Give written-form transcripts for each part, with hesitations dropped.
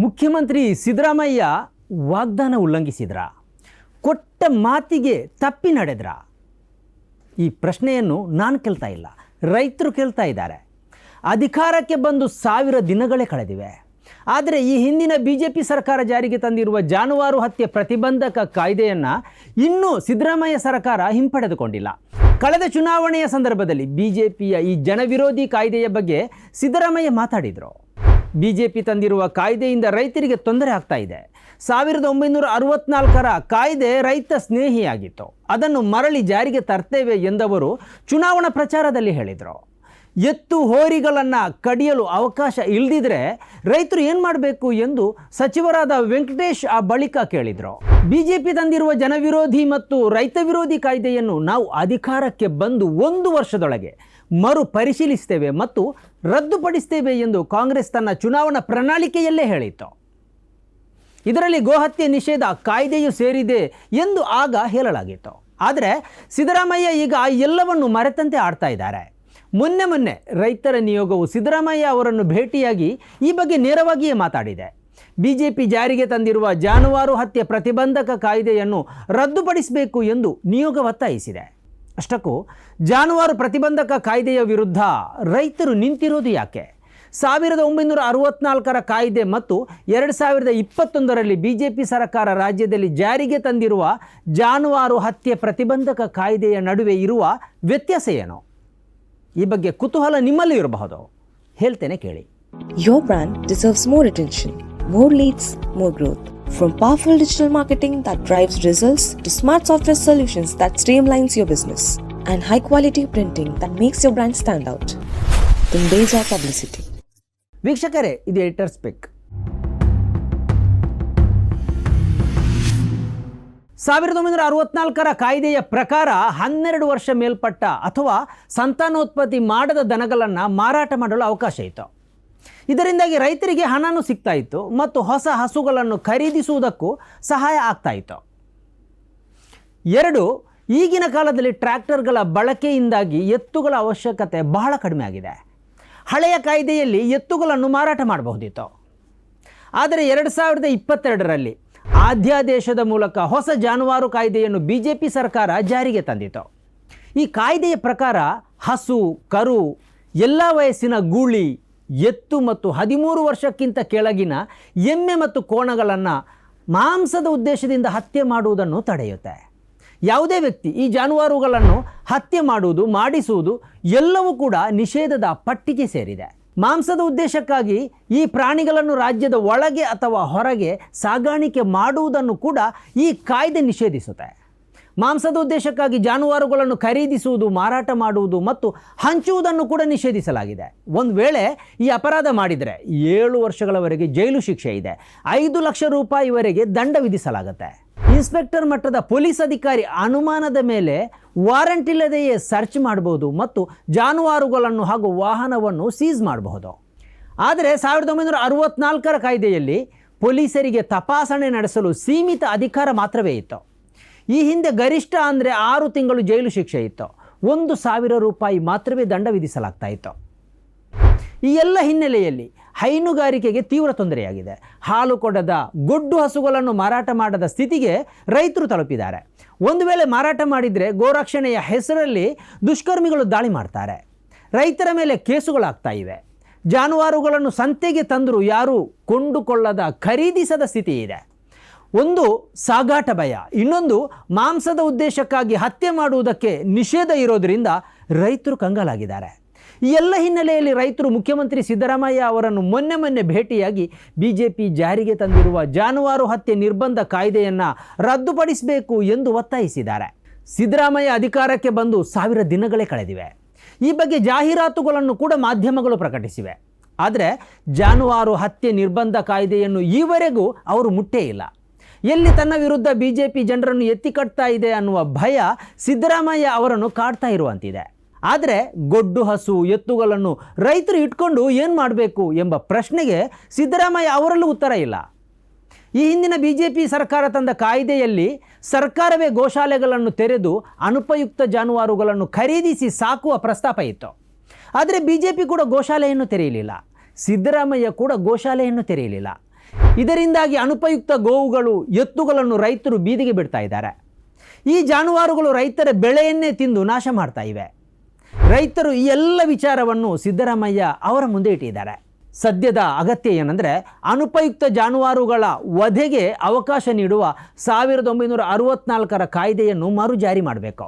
ಮುಖ್ಯಮಂತ್ರಿ ಸಿದ್ದರಾಮಯ್ಯ ವಾಗ್ದಾನ ಉಲ್ಲಂಘಿಸಿದ್ರಾ? ಕೊಟ್ಟ ಮಾತಿಗೆ ತಪ್ಪಿ ನಡೆದ್ರಾ? ಈ ಪ್ರಶ್ನೆಯನ್ನು ನಾನು ಕೇಳ್ತಾ ಇಲ್ಲ, ರೈತರು ಕೇಳ್ತಾ ಇದ್ದಾರೆ. ಅಧಿಕಾರಕ್ಕೆ ಬಂದು 1000 ದಿನಗಳೇ ಕಳೆದಿವೆ. ಆದರೆ ಈ ಹಿಂದಿನ BJP ಸರ್ಕಾರ ಜಾರಿಗೆ ತಂದಿರುವ ಜಾನುವಾರು ಹತ್ಯೆ ಪ್ರತಿಬಂಧಕ ಕಾಯ್ದೆಯನ್ನು ಇನ್ನೂ ಸಿದ್ದರಾಮಯ್ಯ ಸರ್ಕಾರ ಹಿಂಪಡೆದುಕೊಂಡಿಲ್ಲ. ಕಳೆದ ಚುನಾವಣೆಯ ಸಂದರ್ಭದಲ್ಲಿ BJPಯ ಈ ಜನವಿರೋಧಿ ಕಾಯ್ದೆಯ ಬಗ್ಗೆ ಸಿದ್ದರಾಮಯ್ಯ ಮಾತಾಡಿದರು. BJP ತಂದಿರುವ ಕಾಯ್ದೆಯಿಂದ ರೈತರಿಗೆ ತೊಂದರೆ ಆಗ್ತಾ ಇದೆ. 1964ರ ಕಾಯ್ದೆ ರೈತ ಸ್ನೇಹಿಯಾಗಿತ್ತು, ಅದನ್ನು ಮರಳಿ ಜಾರಿಗೆ ತರ್ತೇವೆ ಎಂದವರು ಚುನಾವಣಾ ಪ್ರಚಾರದಲ್ಲಿ ಹೇಳಿದರು. ಎತ್ತು ಹೋರಿಗಳನ್ನು ಕಡಿಯಲು ಅವಕಾಶ ಇಲ್ಲದಿದ್ದರೆ ರೈತರು ಏನು ಮಾಡಬೇಕು ಎಂದು ಸಚಿವರಾದ ವೆಂಕಟೇಶ್ ಆ ಬಳಿಕ ಕೇಳಿದರು. BJP ತಂದಿರುವ ಜನವಿರೋಧಿ ಮತ್ತು ರೈತ ವಿರೋಧಿ ಕಾಯ್ದೆಯನ್ನು ನಾವು ಅಧಿಕಾರಕ್ಕೆ ಬಂದು 1 ವರ್ಷದೊಳಗೆ ಮರು ಪರಿಶೀಲಿಸ್ತೇವೆ ಮತ್ತು ರದ್ದುಪಡಿಸ್ತೇವೆ ಎಂದು ಕಾಂಗ್ರೆಸ್ ತನ್ನ ಚುನಾವಣಾ ಪ್ರಣಾಳಿಕೆಯಲ್ಲೇ ಹೇಳಿತ್ತು. ಇದರಲ್ಲಿ ಗೋಹತ್ಯೆ ನಿಷೇಧ ಕಾಯ್ದೆಯೂ ಸೇರಿದೆ ಎಂದು ಆಗ ಹೇಳಲಾಗಿತ್ತು. ಆದರೆ ಸಿದ್ದರಾಮಯ್ಯ ಈಗ ಎಲ್ಲವನ್ನು ಮರೆತಂತೆ ಆಡ್ತಾ ಇದ್ದಾರೆ. ಮೊನ್ನೆ ರೈತರ ನಿಯೋಗವು ಸಿದ್ದರಾಮಯ್ಯ ಅವರನ್ನು ಭೇಟಿಯಾಗಿ ಈ ಬಗ್ಗೆ ನೇರವಾಗಿಯೇ ಮಾತಾಡಿದೆ. BJP ಜಾರಿಗೆ ತಂದಿರುವ ಜಾನುವಾರು ಹತ್ಯೆ ಪ್ರತಿಬಂಧಕ ಕಾಯ್ದೆಯನ್ನು ರದ್ದುಪಡಿಸಬೇಕು ಎಂದು ನಿಯೋಗ ಒತ್ತಾಯಿಸಿದೆ. ಅಷ್ಟಕ್ಕೂ ಜಾನುವಾರು ಪ್ರತಿಬಂಧಕ ಕಾಯ್ದೆಯ ವಿರುದ್ಧ ರೈತರು ನಿಂತಿರೋದು ಯಾಕೆ? 1964ರ ಕಾಯ್ದೆ ಮತ್ತು 2021ರಲ್ಲಿ BJP ಸರ್ಕಾರ ರಾಜ್ಯದಲ್ಲಿ ಜಾರಿಗೆ ತಂದಿರುವ ಜಾನುವಾರು ಹತ್ಯೆ ಪ್ರತಿಬಂಧಕ ಕಾಯ್ದೆಯ ನಡುವೆ ಇರುವ ವ್ಯತ್ಯಾಸ ಏನು? ಈ ಬಗ್ಗೆ ಕುತೂಹಲ ನಿಮ್ಮಲ್ಲಿ ಇರಬಹುದು, ಹೇಳ್ತೇನೆ ಕೇಳಿ. Your brand deserves more attention, more leads, more growth. From powerful digital marketing that drives results to smart software solutions that streamlines your business and high quality printing that makes your brand stand out. Tundeja Publicity. ವೀಕ್ಷಕರೇ, ಇದು editor speak. 1964ರ ಕಾಯ್ದೆಯ ಪ್ರಕಾರ 12 ವರ್ಷ ಮೇಲ್ಪಟ್ಟ ಅಥವಾ ಸಂತಾನೋತ್ಪತ್ತಿ ಮಾಡದ ದನಗಳನ್ನು ಮಾರಾಟ ಮಾಡಲು ಅವಕಾಶ ಇತ್ತು. ಇದರಿಂದಾಗಿ ರೈತರಿಗೆ ಹಣನೂ ಸಿಗ್ತಾ ಇತ್ತು ಮತ್ತು ಹೊಸ ಹಸುಗಳನ್ನು ಖರೀದಿಸುವುದಕ್ಕೂ ಸಹಾಯ ಆಗ್ತಾ ಇತ್ತು. 2, ಈಗಿನ ಕಾಲದಲ್ಲಿ ಟ್ರ್ಯಾಕ್ಟರ್ಗಳ ಬಳಕೆಯಿಂದಾಗಿ ಎತ್ತುಗಳ ಅವಶ್ಯಕತೆ ಬಹಳ ಕಡಿಮೆ ಆಗಿದೆ. ಹಳೆಯ ಕಾಯ್ದೆಯಲ್ಲಿ ಎತ್ತುಗಳನ್ನು ಮಾರಾಟ ಮಾಡಬಹುದಿತ್ತು. ಆದರೆ 2022ರಲ್ಲಿ ಅಧ್ಯಾದೇಶದ ಮೂಲಕ ಹೊಸ ಜಾನುವಾರು ಕಾಯ್ದೆಯನ್ನು BJP ಸರ್ಕಾರ ಜಾರಿಗೆ ತಂದಿತು. ಈ ಕಾಯ್ದೆಯ ಪ್ರಕಾರ ಹಸು, ಕರು, ಎಲ್ಲ ವಯಸ್ಸಿನ ಗೂಳಿ, ಎತ್ತು ಮತ್ತು 13 ವರ್ಷಕ್ಕಿಂತ ಕೆಳಗಿನ ಎಮ್ಮೆ ಮತ್ತು ಕೋಣಗಳನ್ನು ಮಾಂಸದ ಉದ್ದೇಶದಿಂದ ಹತ್ಯೆ ಮಾಡುವುದನ್ನು ತಡೆಯುತ್ತೆ. ಯಾವುದೇ ವ್ಯಕ್ತಿ ಈ ಜಾನುವಾರುಗಳನ್ನು ಹತ್ಯೆ ಮಾಡುವುದು, ಮಾಡಿಸುವುದು ಎಲ್ಲವೂ ಕೂಡ ನಿಷೇಧದ ಪಟ್ಟಿಗೆ ಸೇರಿದೆ. ಮಾಂಸದ ಉದ್ದೇಶಕ್ಕಾಗಿ ಈ ಪ್ರಾಣಿಗಳನ್ನು ರಾಜ್ಯದ ಒಳಗೆ ಅಥವಾ ಹೊರಗೆ ಸಾಗಾಣಿಕೆ ಮಾಡುವುದನ್ನು ಕೂಡ ಈ ಕಾಯ್ದೆ ನಿಷೇಧಿಸುತ್ತೆ. ಮಾಂಸದ ಉದ್ದೇಶಕ್ಕಾಗಿ ಜಾನುವಾರುಗಳನ್ನು ಖರೀದಿಸುವುದು, ಮಾರಾಟ ಮಾಡುವುದು ಮತ್ತು ಹಂಚುವುದನ್ನು ಕೂಡ ನಿಷೇಧಿಸಲಾಗಿದೆ. ಒಂದು ವೇಳೆ ಈ ಅಪರಾಧ ಮಾಡಿದರೆ 7 ವರ್ಷಗಳವರೆಗೆ ಜೈಲು ಶಿಕ್ಷೆ ಇದೆ, 5 ಲಕ್ಷ ರೂಪಾಯಿವರೆಗೆ ದಂಡ ವಿಧಿಸಲಾಗುತ್ತೆ. ಇನ್ಸ್ಪೆಕ್ಟರ್ ಮಟ್ಟದ ಪೊಲೀಸ್ ಅಧಿಕಾರಿ ಅನುಮಾನದ ಮೇಲೆ ವಾರಂಟ್ ಇಲ್ಲದೆಯೇ ಸರ್ಚ್ ಮಾಡಬಹುದು ಮತ್ತು ಜಾನುವಾರುಗಳನ್ನು ಹಾಗೂ ವಾಹನವನ್ನು ಸೀಸ್ ಮಾಡಬಹುದು. ಆದರೆ 1964ರ ಕಾಯ್ದೆಯಲ್ಲಿ ಪೊಲೀಸರಿಗೆ ತಪಾಸಣೆ ನಡೆಸಲು ಸೀಮಿತ ಅಧಿಕಾರ ಮಾತ್ರವೇ ಇತ್ತು. ಈ ಹಿಂದೆ ಗರಿಷ್ಠ ಅಂದರೆ 6 ತಿಂಗಳು ಜೈಲು ಶಿಕ್ಷೆ ಇತ್ತು, 1,000 ರೂಪಾಯಿ ಮಾತ್ರವೇ ದಂಡ ವಿಧಿಸಲಾಗ್ತಾ ಇತ್ತು. ಈ ಎಲ್ಲ ಹಿನ್ನೆಲೆಯಲ್ಲಿ ಹೈನುಗಾರಿಕೆಗೆ ತೀವ್ರ ತೊಂದರೆಯಾಗಿದೆ. ಹಾಲು ಕೊಡದ ಗೊಡ್ಡು ಹಸುಗಳನ್ನು ಮಾರಾಟ ಮಾಡದ ಸ್ಥಿತಿಗೆ ರೈತರು ತಲುಪಿದ್ದಾರೆ. ಒಂದು ವೇಳೆ ಮಾರಾಟ ಮಾಡಿದರೆ ಗೋರಕ್ಷಣೆಯ ಹೆಸರಲ್ಲಿ ದುಷ್ಕರ್ಮಿಗಳು ದಾಳಿ ಮಾಡ್ತಾರೆ. ರೈತರ ಮೇಲೆ ಕೇಸುಗಳಾಗ್ತಾ ಇವೆ. ಜಾನುವಾರುಗಳನ್ನು ಸಂತೆಗೆ ತಂದರೂ ಯಾರೂ ಕೊಂಡುಕೊಳ್ಳದ, ಖರೀದಿಸದ ಸ್ಥಿತಿ ಇದೆ. ಒಂದು ಸಾಗಾಟ ಭಯ, ಇನ್ನೊಂದು ಮಾಂಸದ ಉದ್ದೇಶಕ್ಕಾಗಿ ಹತ್ಯೆ ಮಾಡುವುದಕ್ಕೆ ನಿಷೇಧ ಇರೋದರಿಂದ ರೈತರು ಕಂಗಾಲಾಗಿದ್ದಾರೆ. ಈ ಎಲ್ಲ ಹಿನ್ನೆಲೆಯಲ್ಲಿ ರೈತರು ಮುಖ್ಯಮಂತ್ರಿ ಸಿದ್ದರಾಮಯ್ಯ ಅವರನ್ನು ಮೊನ್ನೆ ಭೇಟಿಯಾಗಿ BJP ಜಾರಿಗೆ ತಂದಿರುವ ಜಾನುವಾರು ಹತ್ಯೆ ನಿರ್ಬಂಧ ಕಾಯ್ದೆಯನ್ನು ರದ್ದುಪಡಿಸಬೇಕು ಎಂದು ಒತ್ತಾಯಿಸಿದ್ದಾರೆ. ಸಿದ್ದರಾಮಯ್ಯ ಅಧಿಕಾರಕ್ಕೆ ಬಂದು 1000 ದಿನಗಳೇ ಕಳೆದಿವೆ. ಈ ಬಗ್ಗೆ ಜಾಹೀರಾತುಗಳನ್ನು ಕೂಡ ಮಾಧ್ಯಮಗಳು ಪ್ರಕಟಿಸಿವೆ. ಆದರೆ ಜಾನುವಾರು ಹತ್ಯೆ ನಿರ್ಬಂಧ ಕಾಯ್ದೆಯನ್ನು ಈವರೆಗೂ ಅವರು ಮುಟ್ಟೇ ಇಲ್ಲ. ಎಲ್ಲಿ ತನ್ನ ವಿರುದ್ಧ BJP ಜನರನ್ನು ಎತ್ತಿಕಟ್ತಾ ಇದೆ ಅನ್ನುವ ಭಯ ಸಿದ್ದರಾಮಯ್ಯ ಅವರನ್ನು ಕಾಡ್ತಾ ಇರುವಂತಿದೆ. ಆದರೆ ಗೊಡ್ಡು ಹಸು, ಎತ್ತುಗಳನ್ನು ರೈತರು ಇಟ್ಕೊಂಡು ಏನು ಮಾಡಬೇಕು ಎಂಬ ಪ್ರಶ್ನೆಗೆ ಸಿದ್ದರಾಮಯ್ಯ ಅವರಲ್ಲೂ ಉತ್ತರ ಇಲ್ಲ. ಈ ಹಿಂದಿನ BJP ಸರ್ಕಾರ ತಂದ ಕಾಯ್ದೆಯಲ್ಲಿ ಸರ್ಕಾರವೇ ಗೋಶಾಲೆಗಳನ್ನು ತೆರೆದು ಅನುಪಯುಕ್ತ ಜಾನುವಾರುಗಳನ್ನು ಖರೀದಿಸಿ ಸಾಕುವ ಪ್ರಸ್ತಾಪ ಇತ್ತು. ಆದರೆ BJP ಕೂಡ ಗೋಶಾಲೆಯನ್ನು ತೆರೆಯಲಿಲ್ಲ, ಸಿದ್ದರಾಮಯ್ಯ ಕೂಡ ಗೋಶಾಲೆಯನ್ನು ತೆರೆಯಲಿಲ್ಲ. ಇದರಿಂದಾಗಿ ಅನುಪಯುಕ್ತ ಗೋವುಗಳು, ಎತ್ತುಗಳನ್ನು ರೈತರು ಬೀದಿಗೆ ಬಿಡ್ತಾ ಇದ್ದಾರೆ. ಈ ಜಾನುವಾರುಗಳು ರೈತರ ಬೆಳೆಯನ್ನೇ ತಿಂದು ನಾಶ ಮಾಡ್ತಾ ಇವೆ. ರೈತರು ಈ ಎಲ್ಲ ವಿಚಾರವನ್ನು ಸಿದ್ದರಾಮಯ್ಯ ಅವರ ಮುಂದೆ ಇಟ್ಟಿದ್ದಾರೆ. ಸದ್ಯದ ಅಗತ್ಯ ಏನಂದರೆ ಅನುಪಯುಕ್ತ ಜಾನುವಾರುಗಳ ವಧೆಗೆ ಅವಕಾಶ ನೀಡುವ 1964ರ ಕಾಯ್ದೆಯನ್ನು ಮರು ಜಾರಿ ಮಾಡಬೇಕು.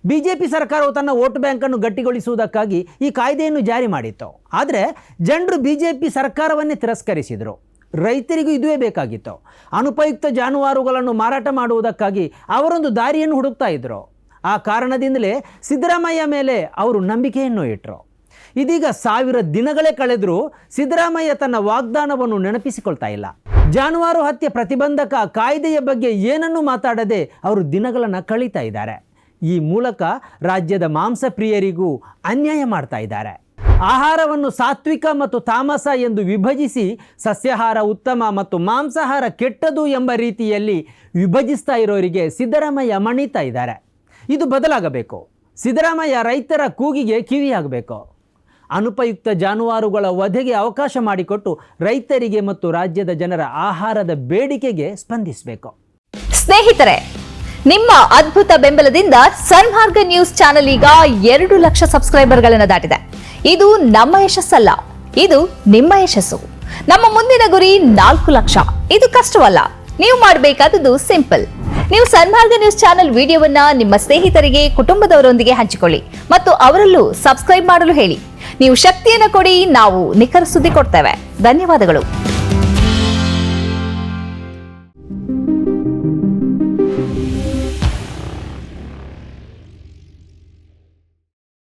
ಬಿಜೆಪಿ ಸರ್ಕಾರವು ತನ್ನ ವೋಟ್ ಬ್ಯಾಂಕನ್ನು ಗಟ್ಟಿಗೊಳಿಸುವುದಕ್ಕಾಗಿ ಈ ಕಾಯ್ದೆಯನ್ನು ಜಾರಿ ಮಾಡಿತ್ತು. ಆದರೆ ಜನರು ಬಿಜೆಪಿ ಸರ್ಕಾರವನ್ನೇ ತಿರಸ್ಕರಿಸಿದರು. ರೈತರಿಗೂ ಇದುವೇ ಬೇಕಾಗಿತ್ತು. ಅನುಪಯುಕ್ತ ಜಾನುವಾರುಗಳನ್ನು ಮಾರಾಟ ಮಾಡುವುದಕ್ಕಾಗಿ ಅವರೊಂದು ದಾರಿಯನ್ನು ಹುಡುಕ್ತಾ ಇದ್ದರು. ಆ ಕಾರಣದಿಂದಲೇ ಸಿದ್ದರಾಮಯ್ಯ ಮೇಲೆ ಅವರು ನಂಬಿಕೆಯನ್ನು ಇಟ್ಟರು. ಇದೀಗ 1000 ದಿನಗಳೇ ಕಳೆದರೂ ಸಿದ್ದರಾಮಯ್ಯ ತನ್ನ ವಾಗ್ದಾನವನ್ನು ನೆನಪಿಸಿಕೊಳ್ತಾ ಇಲ್ಲ. ಜಾನುವಾರು ಹತ್ಯೆ ಪ್ರತಿಬಂಧಕ ಕಾಯ್ದೆಯ ಬಗ್ಗೆ ಏನನ್ನೂ ಮಾತಾಡದೆ ಅವರು ದಿನಗಳನ್ನು ಕಳೀತಾ ಇದ್ದಾರೆ. ಈ ಮೂಲಕ ರಾಜ್ಯದ ಮಾಂಸಪ್ರಿಯರಿಗೂ ಅನ್ಯಾಯ ಮಾಡ್ತಾ ಇದ್ದಾರೆ. ಆಹಾರವನ್ನು ಸಾತ್ವಿಕ ಮತ್ತು ತಾಮಸ ಎಂದು ವಿಭಜಿಸಿ ಸಸ್ಯಾಹಾರ ಉತ್ತಮ ಮತ್ತು ಮಾಂಸಾಹಾರ ಕೆಟ್ಟದು ಎಂಬ ರೀತಿಯಲ್ಲಿ ವಿಭಜಿಸ್ತಾ ಇರೋರಿಗೆ ಸಿದ್ದರಾಮಯ್ಯ ಮಣಿತಾ ಇದ್ದಾರೆ. ಇದು ಬದಲಾಗಬೇಕು. ಸಿದ್ದರಾಮಯ್ಯ ರೈತರ ಕೂಗಿಗೆ ಕಿವಿಯಾಗಬೇಕು. ಅನುಪಯುಕ್ತ ಜಾನುವಾರುಗಳ ವಧೆಗೆ ಅವಕಾಶ ಮಾಡಿಕೊಟ್ಟು ರೈತರಿಗೆ ಮತ್ತು ರಾಜ್ಯದ ಜನರ ಆಹಾರದ ಬೇಡಿಕೆಗೆ ಸ್ಪಂದಿಸಬೇಕು. ಸ್ನೇಹಿತರೆ, ನಿಮ್ಮ ಅದ್ಭುತ ಬೆಂಬಲದಿಂದ ಸನ್ಮಾರ್ಗ ನ್ಯೂಸ್ ಚಾನೆಲ್ ಈಗ 2 ಲಕ್ಷ ಸಬ್ಸ್ಕ್ರೈಬರ್ಗಳನ್ನು ದಾಟಿದೆ. ಇದು ನಮ್ಮ ಯಶಸ್ಸಲ್ಲ, ಇದು ನಿಮ್ಮ ಯಶಸ್ಸು. ನಮ್ಮ ಮುಂದಿನ ಗುರಿ 4 ಲಕ್ಷ. ಇದು ಕಷ್ಟವಲ್ಲ. ನೀವು ಮಾಡಬೇಕಾದದ್ದು ಸಿಂಪಲ್. ನೀವು ಸನ್ಮಾರ್ಗ ನ್ಯೂಸ್ ಚಾನೆಲ್ ವಿಡಿಯೋವನ್ನ ನಿಮ್ಮ ಸ್ನೇಹಿತರಿಗೆ, ಕುಟುಂಬದವರೊಂದಿಗೆ ಹಂಚಿಕೊಳ್ಳಿ ಮತ್ತು ಅವರಲ್ಲೂ ಸಬ್ಸ್ಕ್ರೈಬ್ ಮಾಡಲು ಹೇಳಿ. ನೀವು ಶಕ್ತಿಯನ್ನು ಕೊಡಿ, ನಾವು ನಿಖರ ಸುದ್ದಿ ಕೊಡ್ತೇವೆ. ಧನ್ಯವಾದಗಳು.